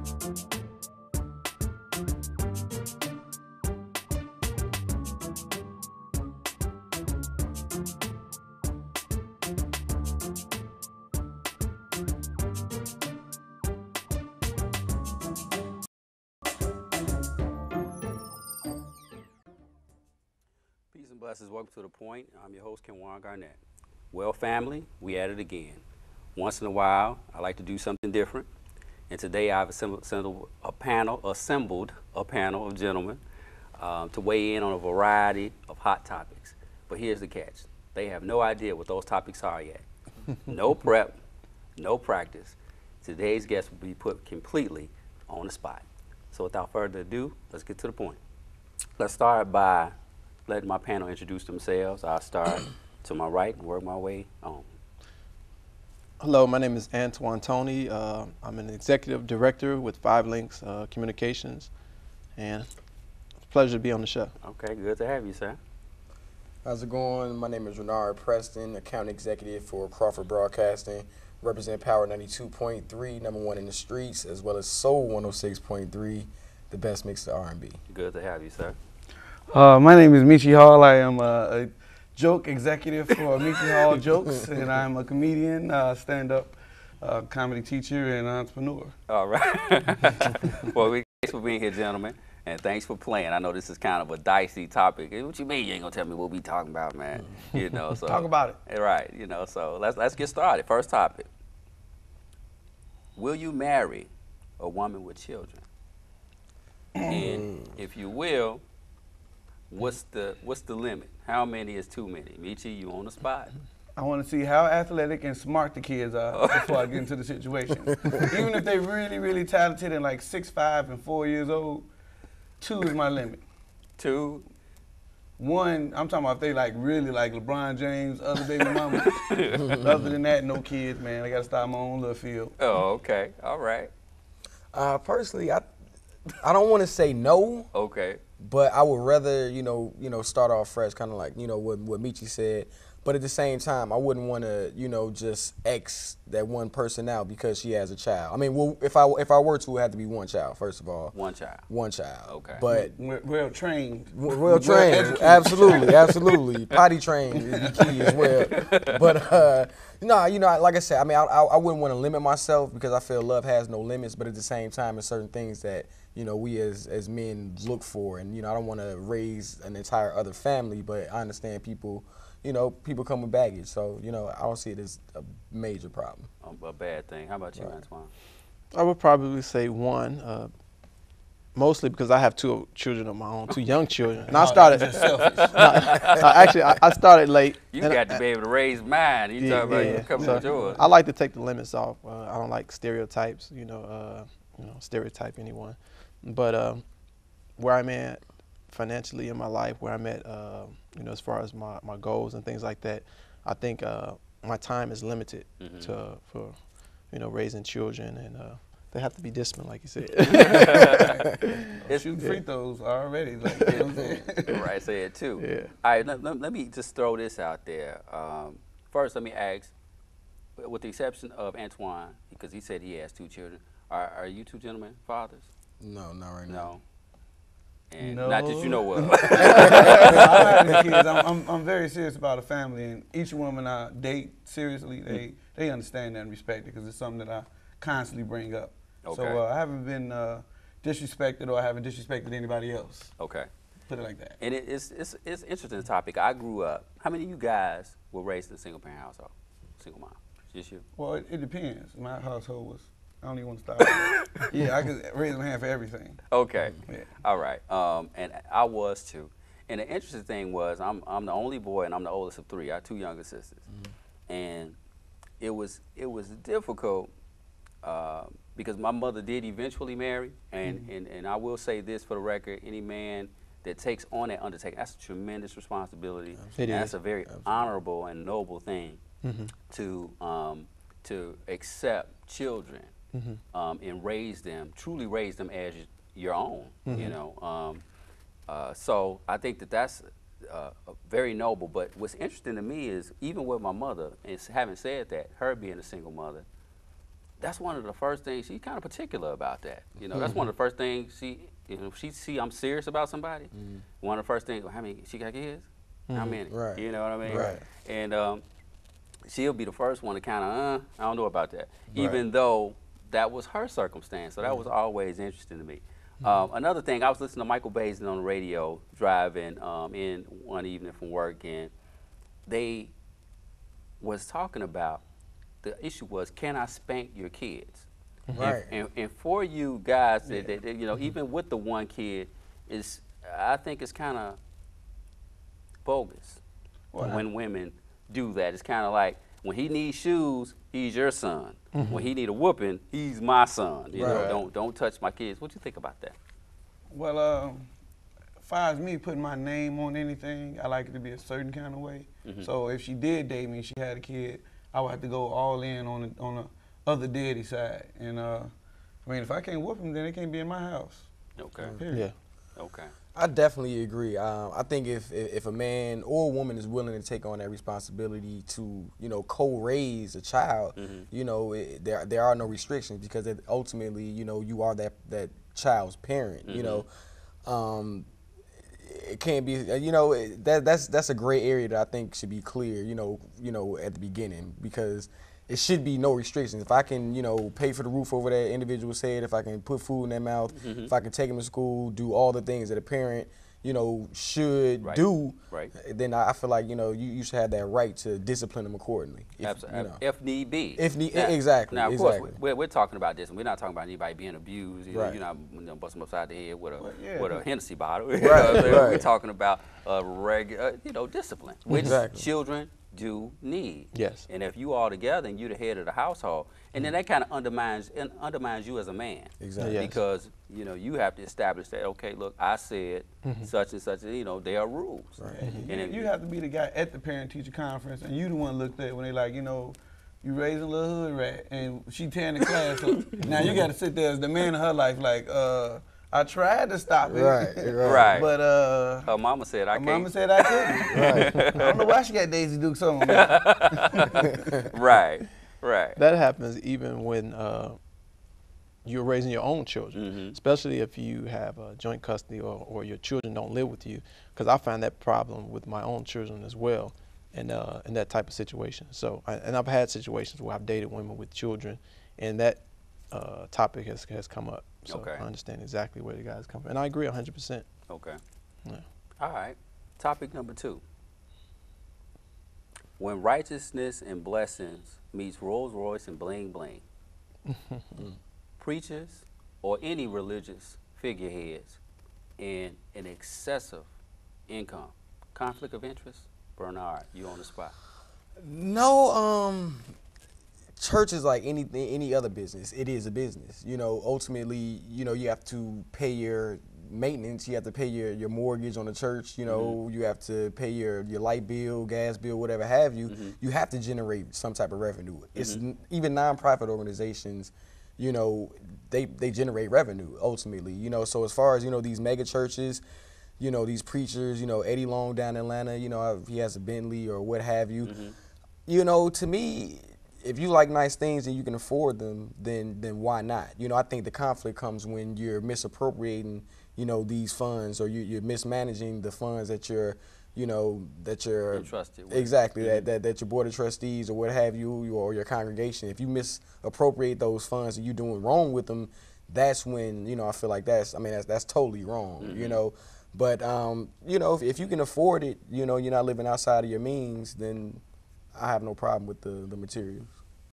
Peace and blessings. Welcome to The Point. I'm your host, Kenjuan Garnett. Well, family, we at it again. Once in a while, I like to do something different. And today I've assembled a panel of gentlemen to weigh in on a variety of hot topics. But here's the catch. They have no idea what those topics are yet. No prep, no practice. Today's guest will be put completely on the spot. So without further ado, let's get to the point. Let's start by letting my panel introduce themselves. I'll start to my right and work my way on. Hello, my name is Antoine Tony. I'm an executive director with 5 Links Communications, and it's a pleasure to be on the show. Okay, good to have you, sir. How's it going? My name is Renard Preston, account executive for Crawford Broadcasting. Represent Power 92.3, #1 in the streets, as well as Soul 106.3, the best mix of R&B. Good to have you, sir. My name is Michi Hall. I am a joke executive for Michi Hall Jokes, and I'm a comedian, stand-up comedy teacher, and entrepreneur. All right. Well, thanks for being here, gentlemen, and thanks for playing. I know this is kind of a dicey topic. What you mean you ain't gonna tell me what we talking about, man? You know, so Talk about it. Right. You know, so let's get started. First topic: will you marry a woman with children? And if you will, what's the limit? How many is too many? Michi, you on the spot. I want to see how athletic and smart the kids are before I get into the situation. Even if they're really, really talented and like 6'5" and 4 years old, 2 is my limit. 2. 1, I'm talking about if they like really like LeBron James, other baby mama. Other than that, no kids, man. I got to start my own little field. Oh, okay. All right. Personally, I don't want to say no. Okay. But I would rather, start off fresh, kind of like, what Michi said. But at the same time, I wouldn't want to, just X that one person out because she has a child. I mean, well, if I were to, it had to be one child, first of all. One child. One child. Okay. But well trained. Well trained. Absolutely, absolutely. Potty trained is the key as well. But like I said, I mean, I wouldn't want to limit myself because I feel love has no limits. But at the same time, there's certain things that we as men look for, and I don't want to raise an entire other family, but I understand people. People come with baggage, so I don't see it as a major problem. A bad thing. How about you, Antoine? I would probably say 1, mostly because I have 2 children of my own, 2 young children. And I started. Actually, I started late. You got to be able to raise mine. You talking about you coming with yours. I like to take the limits off. I don't like stereotypes. Stereotype anyone. But where I'm at financially in my life, where I'm at, as far as my goals and things like that, I think my time is limited for raising children, and they have to be disciplined, like you said. Shooting free throws already. Like, you know what I'm saying? Right, say it too. Yeah. All right, let me just throw this out there. First, let me ask, with the exception of Antoine, because he said he has 2 children, are you 2 gentlemen fathers? No, not right now. No. And No. not that you know of. I have kids. I'm very serious about a family, and each woman I date seriously, they understand that and respect it because it's something that I constantly bring up. Okay. So I haven't been disrespected, or I haven't disrespected anybody else. Okay. Put it like that. And it's an interesting topic. I grew up. How many of you guys were raised in a single parent household? Single mom? Just you? Well, it depends. My household was. I don't even want to start. Yeah, I could raise my hand for everything. Okay. Yeah. All right. And I was too. And the interesting thing was I'm the only boy and I'm the oldest of 3. I have 2 younger sisters. And it was difficult because my mother did eventually marry. And I will say this for the record, any man that takes on that undertaking, that's a tremendous responsibility. It is. That's a very honorable and noble thing to accept children and raise them, truly raise them as your own, so I think that's very noble. But what's interesting to me is, even with my mother, and having said that, her being a single mother, that's one of the first things, she's kind of particular about that. You know, that's one of the first things if she see I'm serious about somebody, one of the first things, how many, she got kids? How many? Right. You know what I mean? Right. And she'll be the first one to kind of, I don't know about that. Right. Even though that was her circumstance, so that was always interesting to me. Another thing, I was listening to Michael Basin on the radio driving in one evening from work, and they was talking about, the issue was, can I spank your kids? Right. And for you guys, that you know, even with the one kid, I think it's kind of bogus when women do that. It's kind of like, when he needs shoes, he's your son. When he need a whooping, he's my son. You know, don't touch my kids. What you think about that? Well, as far as me putting my name on anything, I like it to be a certain kind of way. So if she did date me and she had a kid, I would have to go all in on the other daddy side. And I mean, if I can't whoop him, then it can't be in my house. Okay. Yeah. Okay. I definitely agree. I think if a man or a woman is willing to take on that responsibility to, you know, co-raise a child, you know, there are no restrictions, because ultimately, you know, you are that child's parent. You know, it can't be. You know, that's a gray area that I think should be clear. You know, at the beginning, because it should be no restrictions. If I can, you know, pay for the roof over that individual's head, if I can put food in their mouth, if I can take them to school, do all the things that a parent, you know, should do, then I feel like, you know, you should have that right to discipline them accordingly. Absolutely. You know. If need be. Exactly. Now, of course, we're talking about this, and we're not talking about anybody being abused. You know, you're not busting them upside the head with a Hennessy bottle. We're talking about regular, you know, discipline, which children do need. Yes. And if you all together and you're the head of the household, and then that kind of undermines you as a man. Exactly. Yes. Because, you know, you have to establish that, okay, look, I said such and such, you know, there are rules. And you have to be the guy at the parent-teacher conference, and you the one looked at when they like, you know, you raising a little hood rat, and she tearing the class up. Now you got to sit there as the man of her life, like, I tried to stop it. Right. But her mama said I can't. Mama said I couldn't. I don't know why she got Daisy Duke on me. Right. That happens even when you're raising your own children, especially if you have joint custody or your children don't live with you. Because I find that problem with my own children as well, in that type of situation. So, and I've had situations where I've dated women with children, and that topic has come up. So I understand exactly where the guys come from, and I agree 100%. Okay. Yeah. All right. Topic number 2. When righteousness and blessings meets Rolls Royce and bling bling, preachers or any religious figureheads and an excessive income, conflict of interest. Bernard, you on the spot. No, church is like any other business. It is a business. You know, ultimately, you know, you have to pay your maintenance. You have to pay your mortgage on the church. You know, you have to pay your light bill, gas bill, whatever have you. You have to generate some type of revenue. It's even nonprofit organizations, you know, they generate revenue ultimately. You know, so as far as, you know, these mega churches, you know, these preachers, you know, Eddie Long down in Atlanta, you know, he has a Bentley or what have you. You know, to me, if you like nice things and you can afford them, then why not? You know, I think the conflict comes when you're misappropriating, you know, these funds, or you're mismanaging the funds that you're, you know, that you're entrusted with. Exactly, that your board of trustees or what have you, or your congregation. If you misappropriate those funds and you're doing wrong with them, that's when, you know, I feel like that's totally wrong. You know. But, you know, if you can afford it, you know, you're not living outside of your means, then I have no problem with the materials.